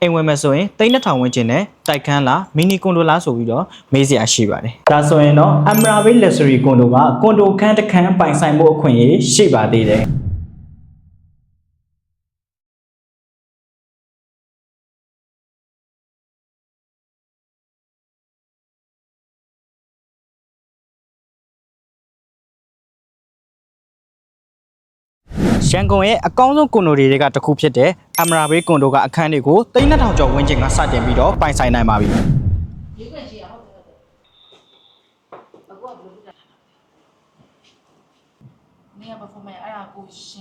အိမ်ဝင်မဲ့ဆိုရင်3200ဝန်းကျင်နဲ့တိုက်ခန်းလားမီနီကွန်ဒိုလားဆိုပြီးတော့မေးစရာရှိပါတယ်ဒါဆိုရင်တော့ Amraville Luxury ကွန်ဒိုကကွန်ဒိုခန်းတစ်ခန်းပိုင်ဆိုင်မှုအခွင့်အရေးရှိပါသေးတယ်ရန်ကုန်ရဲ့အကောင်းဆုံးကွန်ဒိုတွေကတစ်ခုဖြစ်တဲ့ Amraville ကွန်ဒိုကအခန်းတွေကို3200ကျော်ဝန်းကျင်ကစတင်ပြီးတော့ပိုင်ဆိုင်နိုင်ပါပြီ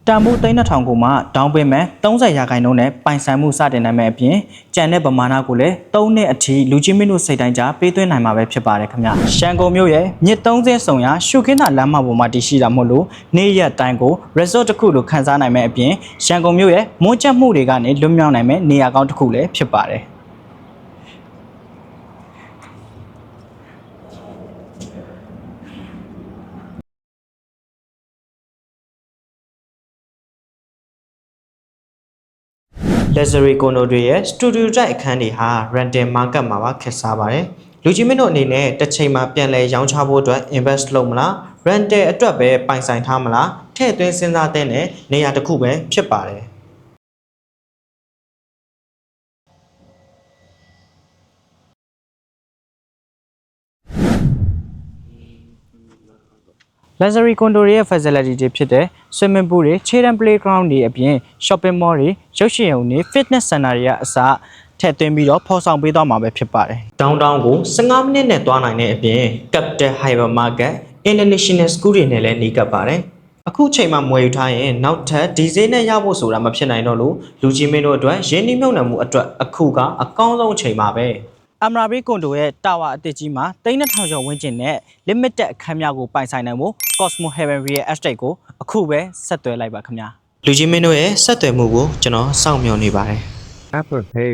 တန်ဖိုး3200ကိုမှဒေါင်းပေးမယ်30ရာခိုင်နှုန်းနဲ့ပိုင်ဆိုင်မှုစတင်နိုင်မယ်အပြင်ကြံတဲ့ပမာဏကိုလည်း3နှစ်အထိလူချင်းမင်းတို့စိတ်တိုင်းကြပေးသွင်းနိုင်မှာပဲဖြစ်ပါတယ်ခင်ဗျရန်ကုန်မြို့ရဲ့မြစ်30ဆုံရာရှုခင်းသာလမ်းမပေါ်မှာတည်ရှိတာမို့လို့နေ့ရက်တိုင်းကို resort တစ်ခုလိုခန်းစားနိုင်မယ်အပြင်ရန်ကုန်မြို့ရဲ့မွန်းကျက်မှုတွေကနေလွတ်မြောက်နိုင်မယ်နေရာကောင်းတစ်ခုလည်းဖြစ်ပါတယ်Luxury ကွန်ဒိုတွေရဲ့ studio type အခန်းတွေဟာ rental market မှာပါခက်စားပါတယ်။လူကြီးမင်းတို့အနေနဲ့တစ်ချိန်မှာပြန်လည်ရောင်းချဖို့အတွက် invest လုပ်မလား rental အတွက်ပဲပိုင်ဆိုင်ထားမလားထည့်သွင်းစဉ်းစားတဲ့နေရာတစ်ခုပဲဖြစ်ပါတယ်။ Luxury ကွန်ဒိုရဲ့ facility တွေဖြစ်တဲ့ swimming pool တွေ children playground တွေအပြင် shopping mall တွေရုပ်ရှင်ရုံတွေ fitness center တွေကအစထည့်သွင်းပြီးတော့ဖော်ဆောင်ပေးသွားမှာပဲဖြစ်ပါတယ်။ downtown ကို15မိနစ်နဲ့သွားနိုင်တဲ့အပြင် Capital Hypermarket International School တွေနဲ့လည်းနှီးကပ်ပါတယ်။အခုချိန်မှာမွေယူထားရင်နောက်ထပ်ဒီဈေးနဲ့ရဖို့ဆိုတာမဖြစ်နိုင်တော့လို့လူကြီးမင်းတို့အတွက်ရင်းနှီးမြှုပ်နှံမှုအတွက်အခုကအကောင်းဆုံးချိန်ပါပဲ။ Amraville ကွန်ဒိုရဲ့တာဝါအသစ်ကြီးမှာ3200ကျော်ဝန်းကျင်နဲ့ limited အခန်းများကိုပိုင်ဆိုင်နိုင်ဖို့ Cosmo Heavenly Estate ကိုအခုပဲဆက်သွယ်လိုက်ပါခင်ဗျာလူကြီးမင်းတို့ရဲ့ဆက်သွယ်မှုကိုကျွန်တော်စောင့်မျှော်နေပါတယ် Apple Pay